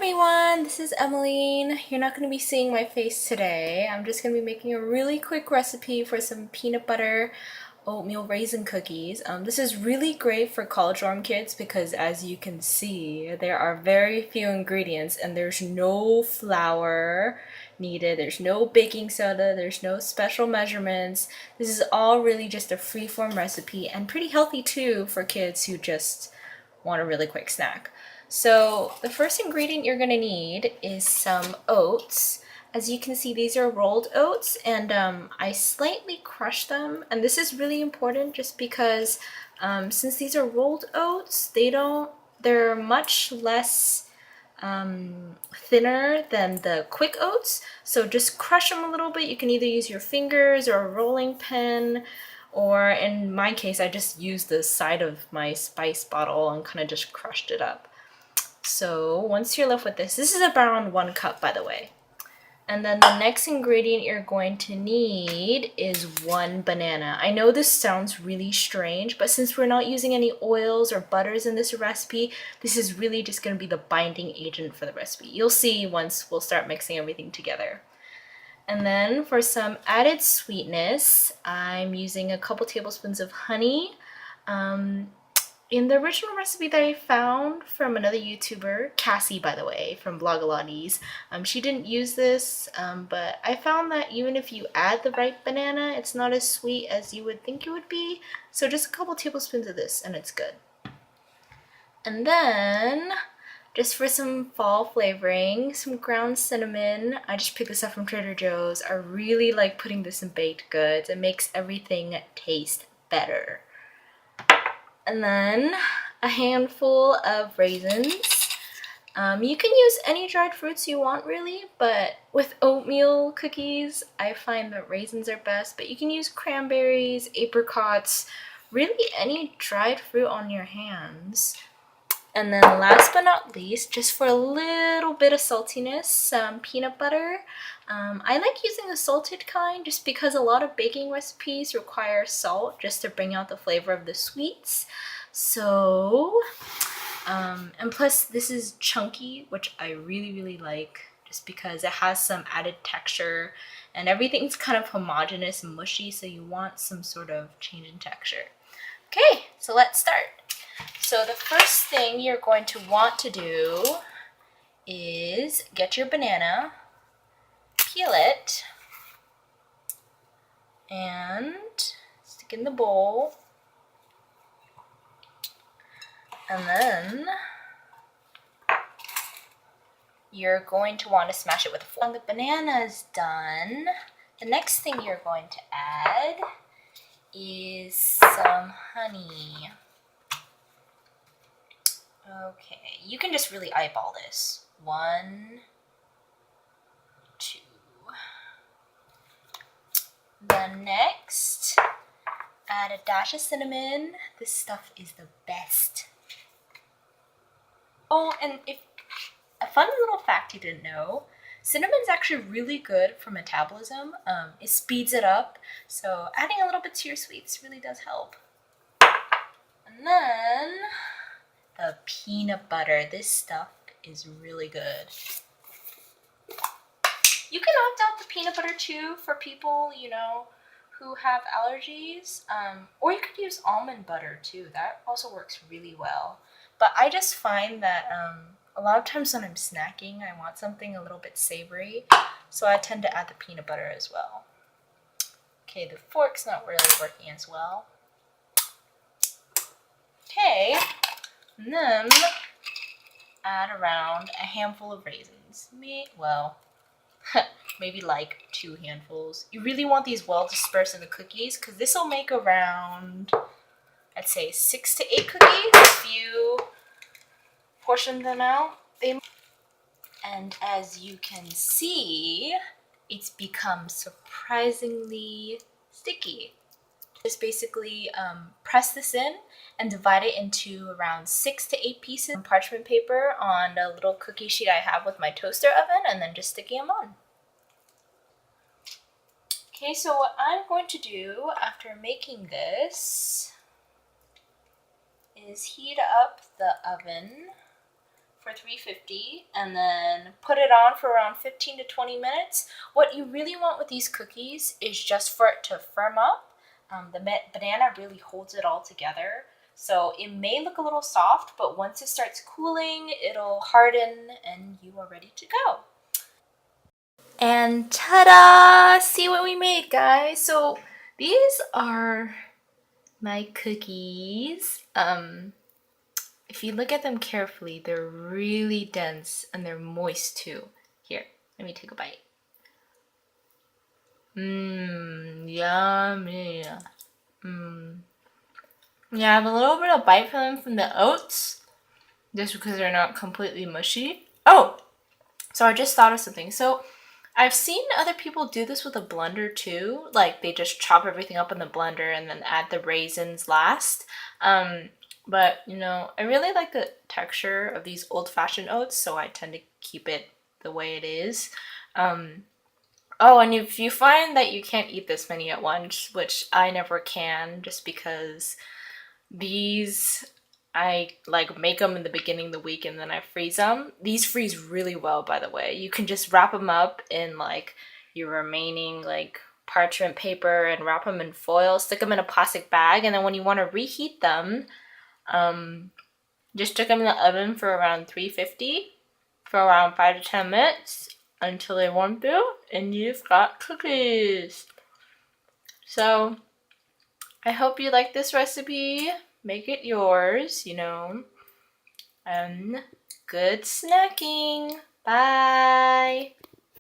everyone, this is Emmeline. You're not going to be seeing my face today. I'm just going to be making a really quick recipe for some peanut butter oatmeal raisin cookies. This is really great for college dorm kids because as you can see, there are very few ingredients and there's no flour needed, there's no baking soda, there's no special measurements. This is all really just a free-form recipe and pretty healthy too for kids who just want a really quick snack. So the first ingredient you're going to need is some oats. As you can see, these are rolled oats, and I slightly crushed them. And this is really important just because since these are rolled oats, they're much less thinner than the quick oats. So just crush them a little bit. You can either use your fingers or a rolling pin, or in my case, I just used the side of my spice bottle and kind of just crushed it up. So once you're left with this is around 1 cup, by the way. And then the next ingredient you're going to need is 1 banana. I know this sounds really strange, but since we're not using any oils or butters in this recipe, this is really just going to be the binding agent for the recipe. You'll see once we'll start mixing everything together. And then for some added sweetness, I'm using a couple tablespoons of honey. In the original recipe that I found from another YouTuber, Cassie, by the way, from Blogalotties, she didn't use this, but I found that even if you add the right banana, it's not as sweet as you would think it would be. So just a couple tablespoons of this and it's good. And then, just for some fall flavoring, some ground cinnamon. I just picked this up from Trader Joe's. I really like putting this in baked goods. It makes everything taste better. And then a handful of raisins. You can use any dried fruits you want really, but with oatmeal cookies, I find that raisins are best, but you can use cranberries, apricots, really any dried fruit on your hands. And then last but not least, just for a little bit of saltiness, some peanut butter. I like using the salted kind just because a lot of baking recipes require salt just to bring out the flavor of the sweets. So, and plus this is chunky, which I really like just because it has some added texture and everything's kind of homogeneous and mushy, so you want some sort of change in texture. Okay, so let's start. So the first thing you're going to want to do is get your banana, peel it, and stick in the bowl. And then you're going to want to smash it with a fork. When the banana is done, the next thing you're going to add is some honey. Okay, you can just really eyeball this. 1, 2. Then next, add a dash of cinnamon. This stuff is the best. Oh, and if a fun little fact you didn't know, cinnamon is actually really good for metabolism. It speeds it up, so adding a little bit to your sweets really does help. And then the peanut butter. This stuff is really good. You can opt out the peanut butter too for people, who have allergies. Or you could use almond butter too. That also works really well. But I just find that a lot of times when I'm snacking, I want something a little bit savory. So I tend to add the peanut butter as well. Okay, the fork's not really working as well. Okay. And then add around a handful of raisins. Maybe like 2 handfuls. You really want these well dispersed in the cookies because this will make around, I'd say 6 to 8 cookies if you portion them out. And as you can see, it's become surprisingly sticky. Just basically press this in and divide it into around 6 to 8 pieces of parchment paper on a little cookie sheet I have with my toaster oven, and then just sticking them on. Okay, so what I'm going to do after making this is heat up the oven for 350 and then put it on for around 15 to 20 minutes. What you really want with these cookies is just for it to firm up. The banana really holds it all together. So it may look a little soft, but once it starts cooling, it'll harden and you are ready to go. And ta-da! See what we made, guys. So these are my cookies. If you look at them carefully, they're really dense and they're moist too. Here, let me take a bite. Yummy. Yeah, I have a little bit of bite from the oats, just because they're not completely mushy. Oh, so I just thought of something. So I've seen other people do this with a blender too. Like they just chop everything up in the blender and then add the raisins last. But you know, I really like the texture of these old-fashioned oats, so I tend to keep it the way it is. Oh, and if you find that you can't eat this many at once, which I never can, just because these I like make them in the beginning of the week and then I freeze them. These freeze really well, by the way. You can just wrap them up in like your remaining like parchment paper and wrap them in foil, stick them in a plastic bag, and then when you want to reheat them, just stick them in the oven for around 350 for around 5 to 10 minutes until they warm through, and you've got cookies. So I hope you like this recipe. Make it yours, you know. And good snacking. Bye.